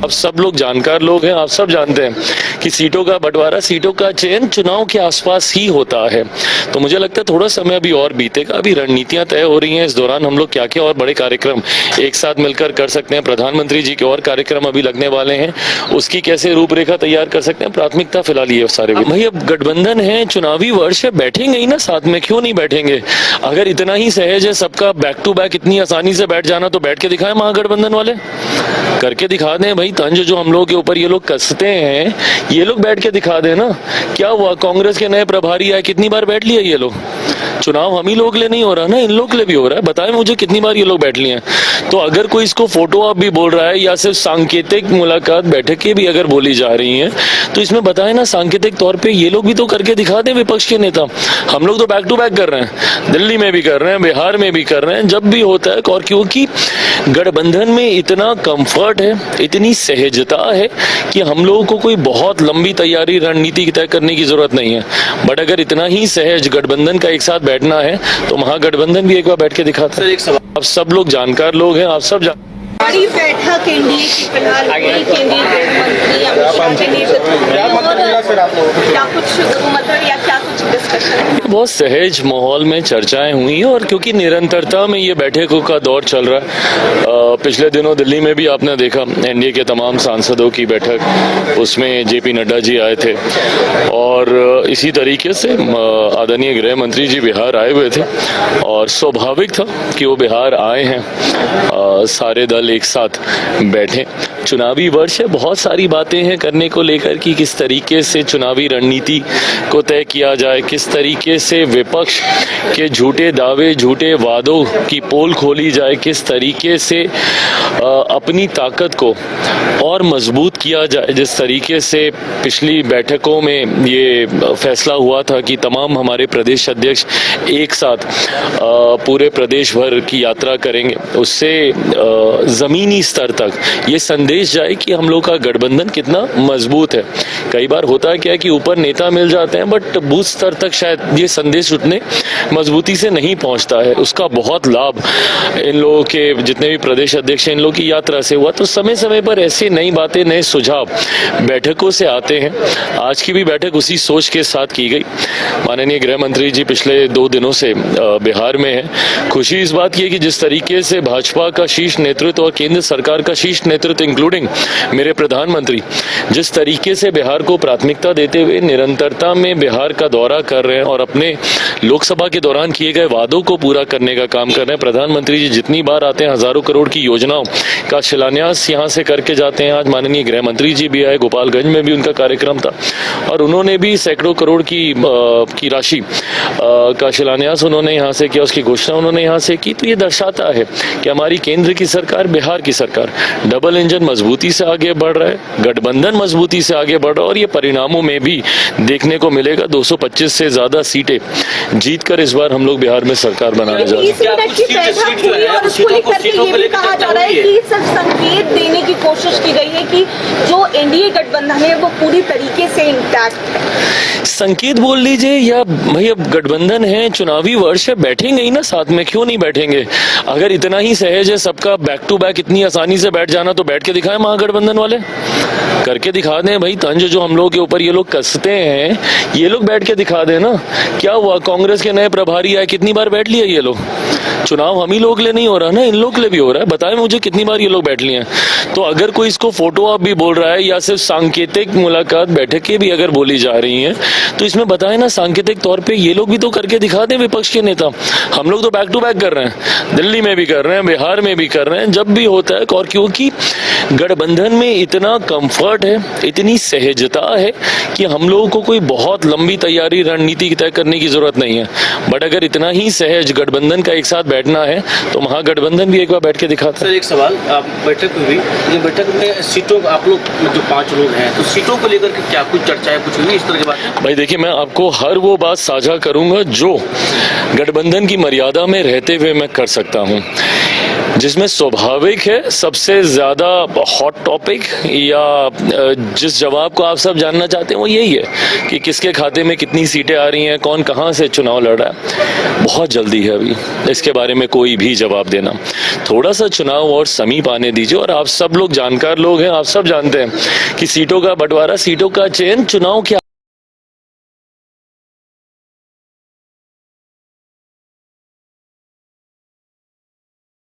अब सब लोग जानकार लोग हैं, आप सब जानते हैं कि सीटों का बंटवारा, सीटों का चयन चुनाव के आसपास ही होता है। तो मुझे लगता है थोड़ा समय अभी और बीतेगा, अभी रणनीतियां तय हो रही हैं। इस दौरान हम लोग क्या क्या और बड़े कार्यक्रम एक साथ मिलकर कर सकते हैं, प्रधानमंत्री जी के और कार्यक्रम अभी लगने वाले हैं, उसकी कैसे रूपरेखा तैयार कर सकते हैं, प्राथमिकता फिलहाल ये सारे। भाई अब गठबंधन है, चुनावी वर्ष है, बैठेंगे ही ना साथ में, क्यों नहीं बैठेंगे? अगर इतना ही सहज है सबका बैक टू बैक इतनी आसानी से बैठ जाना, तो बैठ के दिखाएं महागठबंधन वाले, करके दिखा दें भाई। तंज जो हम लोग के ऊपर ये लोग कसते हैं, ये लोग बैठ के दिखा दें ना। क्या हुआ, कांग्रेस के नए प्रभारी आए, कितनी बार बैठ लिया ये लोग? चुनाव हम ही लोग ले नहीं हो रहा ना, इन लोग के लिए भी हो रहा है। बताएं मुझे कितनी बार ये लोग बैठ लिए हैं। तो अगर कोई इसको फोटो आप भी बोल रहा है या सिर्फ सांकेतिक मुलाकात बैठकें भी अगर बोली जा रही हैं, तो इसमें बताएं ना सांकेतिक तौर पे ये लोग भी तो करके दिखा दें विपक्ष के नेता। हम लोग तो बैक टू बैक कर रहे हैं, दिल्ली में भी कर रहे हैं, बिहार में भी कर रहे हैं, जब भी होता है। और क्योंकि गठबंधन में इतना कंफर्ट है, इतनी सहजता है कि हम लोगों को कोई बहुत लंबी तैयारी रणनीति तय करने की जरूरत नहीं है। बट अगर इतना ही सहज गठबंधन का एक साथ बैठना है, तो महागठबंधन भी एक बार बैठ के दिखाता है। अब सब लोग जानकार लोग हैं, आप सब बड़ी बैठक एनडीए की फिलहाल केंद्रीय गृह मंत्री अमित शाह के नेतृत्व में, क्या कुछ मतलब या क्या कुछ डिस्कशन? बहुत सहज माहौल में चर्चाएं हुई हैं, और क्योंकि निरंतरता में ये बैठकों का दौर चल रहा है। पिछले दिनों दिल्ली में भी आपने देखा एनडीए के तमाम सांसदों की बैठक, उसमें जेपी नड्डा जी आए थे, और इसी तरीके से आदरणीय गृह मंत्री जी बिहार आए हुए थे, और स्वाभाविक था कि वो बिहार आए हैं, सारे दल एक साथ बैठे। चुनावी वर्ष है, बहुत सारी बातें हैं करने को लेकर कि किस तरीके से चुनावी रणनीति को तय किया जाए, किस तरीके से विपक्ष के झूठे दावे, झूठे वादों की पोल खोली जाए, किस तरीके से अपनी ताकत को और मजबूत किया जाए। जिस तरीके से पिछली बैठकों में ये फैसला हुआ था कि तमाम हमारे प्रदेश अध्यक्ष एक साथ पूरे प्रदेश भर की यात्रा करेंगे, उससे जमीनी स्तर तक ये संदेश जाए कि हम लोग का गठबंधन कितना मजबूत है। कई बार होता है क्या है कि ऊपर नेता मिल जाते हैं, बट बूथ स्तर तक शायद ये संदेश उतने मजबूती से नहीं पहुंचता है। उसका बहुत लाभ इन लोगों के जितने भी प्रदेश अध्यक्ष हैं, इन लोगों की यात्रा से हुआ। तो समय समय पर ऐसे नई बातें, नए सुझाव बैठकों से आते हैं। आज की भी बैठक उसी सोच के साथ की गई। माननीय गृह मंत्री जी पिछले 2 दिनों से बिहार में है। खुशी इस बात की है कि जिस तरीके से भाजपा का शीर्ष नेतृत्व और केंद्र सरकार का शीर्ष नेतृत्व इंक्लूडिंग मेरे प्रधानमंत्री जिस तरीके से बिहार को प्राथमिकता देते हुए निरंतरता में बिहार का दौरा कर रहे हैं और अपने लोकसभा के दौरान किए गए वादों को पूरा करने का काम कर रहे हैं। प्रधानमंत्री जी जितनी बार आते हैं, हजारों करोड़ की योजनाओं का शिलान्यास यहाँ से करके जाते हैं। आज माननीय गृह मंत्री जी भी आए, गोपालगंज में भी उनका कार्यक्रम था, और उन्होंने भी सैकड़ों करोड़ की राशि का शिलान्यास उन्होंने यहाँ से किया, उसकी घोषणा उन्होंने यहाँ से की। तो ये दर्शाता है कि हमारी केंद्र की सरकार, बिहार की सरकार डबल इंजन मजबूती से आगे बढ़ रहा है, गठबंधन मजबूती से आगे बढ़ रहा है, और ये परिणामों में भी देखने को मिलेगा। 225 से ज्यादा सीटें जीतकर इस बार हम लोग बिहार में सरकार बनाने जा रहे हैं। कहा जा रहा है कि सिर्फ संकेत देने की कोशिश की गई है कि जो एनडीए गठबंधन है वो पूरी तरीके से इंटैक्ट है। संकेत बोल लीजिए या भाई अब गठबंधन है, चुनावी वर्ष है, बैठेंगे ही ना साथ में, क्यों नहीं बैठेंगे? अगर इतना ही सहज है सबका बैक टू बैक इतनी आसानी से बैठ जाना, तो बैठ के दिखाएं महागठबंधन वाले, करके दिखा दें भाई। तंज जो हम लोग के ऊपर ये लोग कसते हैं, ये लोग बैठ के दिखा दें ना। क्या हुआ, कांग्रेस के नए प्रभारी आए, कितनी बार बैठ लिया ये लोग? चुनाव हम ही लोग ले नहीं हो रहा ना, इन लोग के लिए भी हो रहा है। बताएं मुझे कितनी बार ये लोग बैठ लिए हैं। तो अगर कोई इसको फोटो आप भी बोल रहा है या सिर्फ सांकेतिक मुलाकात बैठकें भी अगर बोली जा रही हैं, तो इसमें बताएं ना सांकेतिक तौर पे ये लोग भी तो करके दिखा दें विपक्ष के नेता। हम लोग तो बैक टू बैक कर रहे हैं, दिल्ली में भी कर रहे हैं, बिहार में भी कर रहे हैं, जब भी होता है। और क्योंकि गठबंधन में इतना कंफर्ट है, इतनी सहजता है कि हम लोगों को कोई बहुत लंबी तैयारी रणनीति तय करने की जरूरत नहीं है। बट अगर इतना ही सहज गठबंधन का एक साथ बैठना है, तो महागठबंधन भी एक बार बैठ के दिखाता है। सर एक सवाल, आप बैठक में हुई, ये बैठक में सीटों, आप लोग जो 5 लोग हैं, तो सीटों को लेकर के क्या कुछ चर्चा है, कुछ हुई इस तरह की बात? भाई देखिए, मैं आपको हर वो बात साझा करूंगा जो गठबंधन की मर्यादा में रहते हुए मैं कर सकता हूं। जिसमें स्वाभाविक है सबसे ज्यादा हॉट टॉपिक या जिस जवाब को आप सब जानना चाहते हैं वो यही है कि किसके खाते में कितनी सीटें आ रही हैं, कौन कहां से चुनाव लड़ रहा है। बहुत जल्दी है अभी इसके बारे में कोई भी जवाब देना। थोड़ा सा चुनाव और समीप आने दीजिए। और आप सब लोग जानकार लोग हैं, आप सब जानते हैं कि सीटों का बंटवारा, सीटों का चयन चुनाव के